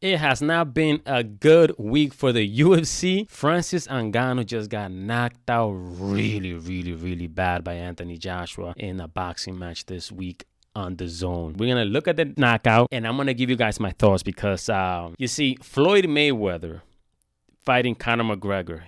It has not been a good week for the UFC. Francis Ngannou just got knocked out really bad by Anthony Joshua in a boxing match this week on DAZN. We're going to look at the knockout, and I'm going to give you guys my thoughts because, you see, Floyd Mayweather fighting Conor McGregor,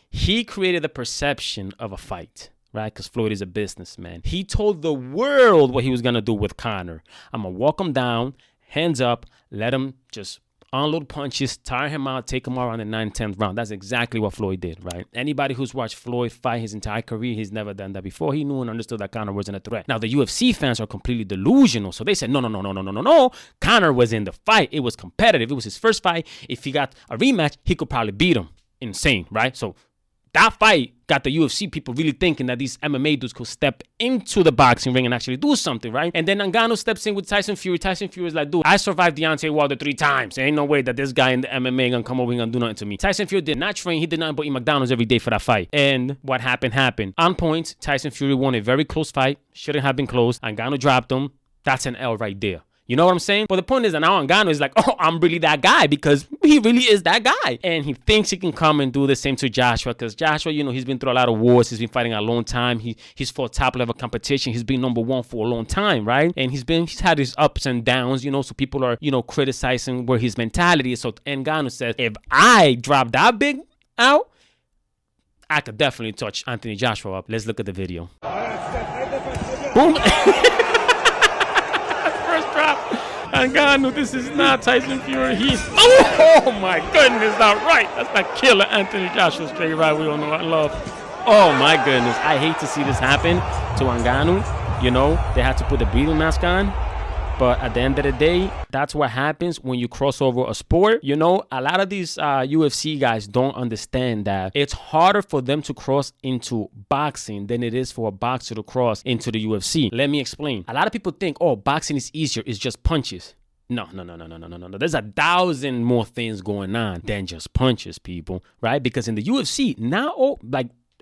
he created the perception of a fight. Right? Because Floyd is a businessman. He told the world what he was going to do with Conor. I'm going to walk him down, hands up, let him just unload punches, tire him out, take him out on the 9th, 10th round. That's exactly what Floyd did, right? Anybody who's watched Floyd fight his entire career, he's never done that before. He knew and understood that Conor wasn't a threat. Now, the UFC fans are completely delusional. So they said, no. Conor was in the fight. It was competitive. It was his first fight. If he got a rematch, he could probably beat him. Insane, right? So that fight got the UFC people really thinking that these MMA dudes could step into the boxing ring and actually do something, right? And then Ngannou steps in with Tyson Fury. Tyson Fury is like, dude, I survived Deontay Wilder 3 times. There ain't no way that this guy in the MMA gonna come over here and do nothing to me. Tyson Fury did not train. He did nothing but eat McDonald's every day for that fight. And what happened. On points, Tyson Fury won a very close fight. Shouldn't have been close. Ngannou dropped him. That's an L right there. You know what I'm saying? But the point is that now Ngannou is like, oh, I'm really that guy because he really is that guy. And he thinks he can come and do the same to Joshua because Joshua, he's been through a lot of wars. He's been fighting a long time. He's fought top level competition. He's been number 1 for a long time, right? And he's had his ups and downs, so people are, criticizing where his mentality is. So Ngannou says, if I drop that big out, I could definitely touch Anthony Joshua up. Let's look at the video. Boom. Ngannou, this is not Tyson Fury. Oh my goodness, that's right. That's that killer Anthony Joshua straight right we all know I love. Oh my goodness, I hate to see this happen to Ngannou. They had to put the breathing mask on. But at the end of the day, that's what happens when you cross over a sport. A lot of these UFC guys don't understand that it's harder for them to cross into boxing than it is for a boxer to cross into the UFC. Let me explain. A lot of people think, oh, boxing is easier. It's just punches. No. There's 1,000 more things going on than just punches, people, right? Because in the UFC,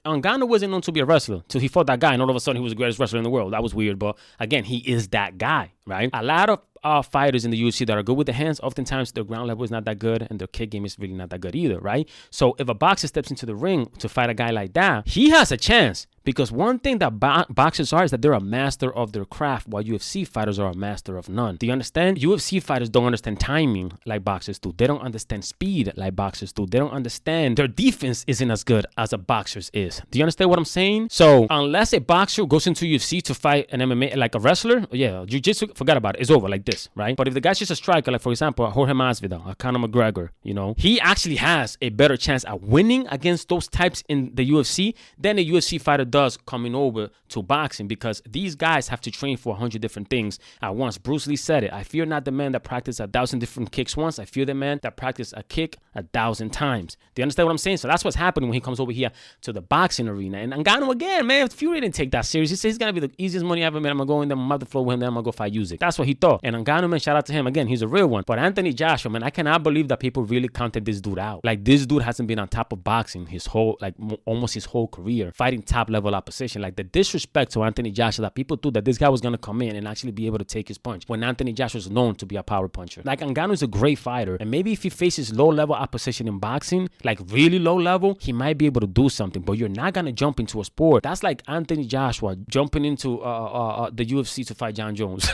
Ngannou wasn't known to be a wrestler till he fought that guy, and all of a sudden he was the greatest wrestler in the world. That was weird, but again, he is that guy, right? A lot of fighters in the UFC that are good with the hands, oftentimes their ground level is not that good, and their kick game is really not that good either, right? So if a boxer steps into the ring to fight a guy like that, he has a chance. Because one thing that boxers are is that they're a master of their craft, while UFC fighters are a master of none. Do you understand? UFC fighters don't understand timing like boxers do. They don't understand speed like boxers do. They don't understand their defense isn't as good as a boxer's is. Do you understand what I'm saying? So unless a boxer goes into UFC to fight an MMA like a wrestler, jiu-jitsu, forget about it. It's over like this, right? But if the guy's just a striker, like for example, Jorge Masvidal, Conor McGregor, he actually has a better chance at winning against those types in the UFC than a UFC fighter does coming over to boxing, because these guys have to train for 100 different things at once. Bruce Lee said it. I fear not the man that practiced 1,000 different kicks once. I fear the man that practiced a kick 1,000 times. Do you understand what I'm saying? So that's what's happening when he comes over here to the boxing arena. And Ngannou again, man, Fury didn't take that serious. He said he's gonna be the easiest money I ever made. I'm gonna go in there, I'm gonna flow with him, then I'm gonna go fight Usyk. That's what he thought. And Ngannou, man, shout out to him again. He's a real one. But Anthony Joshua, man, I cannot believe that people really counted this dude out. Like, this dude hasn't been on top of boxing his whole, almost his whole career, fighting top level opposition. Like, the disrespect to Anthony Joshua that people thought that this guy was going to come in and actually be able to take his punch when Anthony Joshua is known to be a power puncher. Like, Ngannou is a great fighter, and maybe if he faces low level opposition in boxing, like really low level, he might be able to do something. But you're not going to jump into a sport. That's like Anthony Joshua jumping into the UFC to fight John Jones.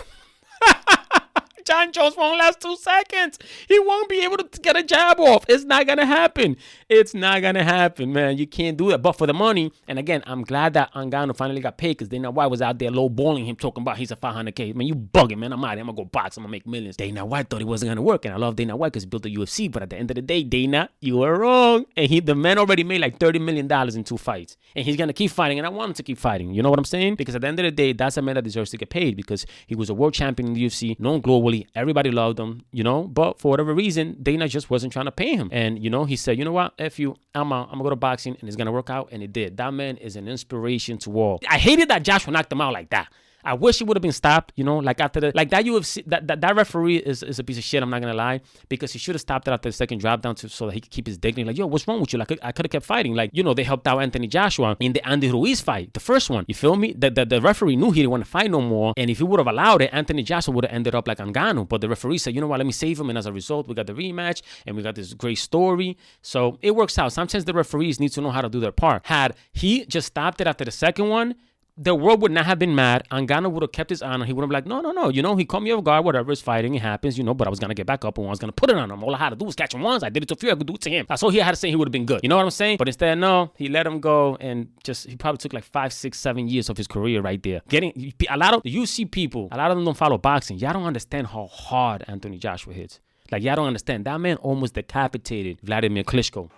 John Jones won't last 2 seconds. He won't be able to get a jab off. It's not going to happen. It's not going to happen, man. You can't do that. But for the money, and again, I'm glad that Ngannou finally got paid, because Dana White was out there lowballing him, talking about he's a $500K. Man, you bugging, man. I'm out here. I'm going to go box. I'm going to make millions. Dana White thought it wasn't going to work, and I love Dana White because he built the UFC. But at the end of the day, Dana, you were wrong. And the man already made like $30 million in 2 fights. And he's going to keep fighting, and I want him to keep fighting. You know what I'm saying? Because at the end of the day, that's a man that deserves to get paid, because he was a world champion in the UFC, known globally. Everybody loved him, but for whatever reason, Dana just wasn't trying to pay him. And, he said, you know what, F you, I'm going to go to boxing, and it's going to work out. And it did. That man is an inspiration to all. I hated that Joshua knocked him out like that. I wish it would have been stopped, you know, like after the, like that UFC, that referee is a piece of shit, I'm not gonna lie, because he should have stopped it after the second drop down so that he could keep his dignity. Like, yo, what's wrong with you? Like, I could have kept fighting. Like, you know, they helped out Anthony Joshua in the Andy Ruiz fight, the first one. You feel me? The referee knew he didn't want to fight no more, and if he would have allowed it, Anthony Joshua would have ended up like Ngannou. But the referee said, you know what, let me save him, and as a result, we got the rematch, and we got this great story. So it works out. Sometimes the referees need to know how to do their part. Had he just stopped it after the second one, the world would not have been mad. Ngannou would have kept his honor. He would have been like, no. You know, he caught me off guard. Whatever is fighting, it happens. You know, but I was gonna get back up and I was gonna put it on him. All I had to do was catch him once. I did it to a few. I could do it to him. That's all he had to say. He would have been good. You know what I'm saying? But instead, no. He let him go, and just he probably took like 5, 6, 7 years of his career right there. Getting a lot of the UFC people. A lot of them don't follow boxing. Y'all don't understand how hard Anthony Joshua hits. Like, y'all don't understand. That man almost decapitated Vladimir Klitschko.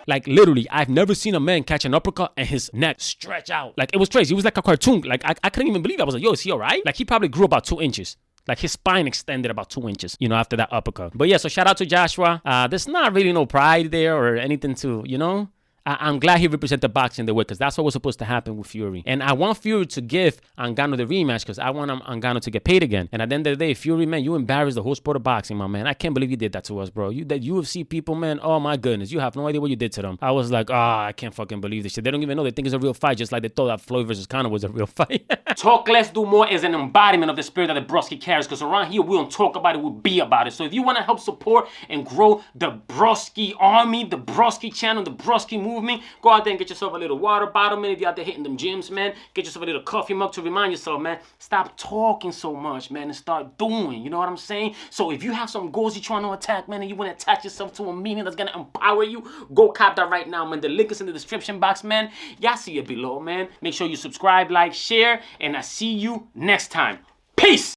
Like, literally, I've never seen a man catch an uppercut and his neck stretch out. Like, it was crazy. It was like a cartoon. Like, I couldn't even believe it. I was like, yo, is he all right? Like, he probably grew about 2 inches. Like, his spine extended about 2 inches, you know, after that uppercut. But yeah, so shout out to Joshua. There's not really no pride there or anything to, you know. I'm glad he represented boxing the way, because that's what was supposed to happen with Fury. And I want Fury to give Ngannou the rematch, because I want Ngannou to get paid again. And at the end of the day, Fury, man, you embarrassed the whole sport of boxing, my man. I can't believe you did that to us, bro. You, that UFC people, man, oh my goodness. You have no idea what you did to them. I was like, I can't fucking believe this shit. They don't even know. They think it's a real fight, just like they thought that Floyd versus Conor was a real fight. Talk less, do more is an embodiment of the spirit that the Broskee carries, because around here, we don't talk about it, we be about it. So if you want to help support and grow the Broskee army, the Broskee channel, the Broskee movement, go out there and get yourself a little water bottle, man. If you're out there hitting them gyms, man, get yourself a little coffee mug to remind yourself, man, stop talking so much, man, and start doing. You know what I'm saying? So if you have some goals you're trying to attack, man, and you want to attach yourself to a meeting that's going to empower you, go cop that right now, man. The link is in the description box, man. Y'all see it below, man. Make sure you subscribe, like, share, and I see you next time. Peace!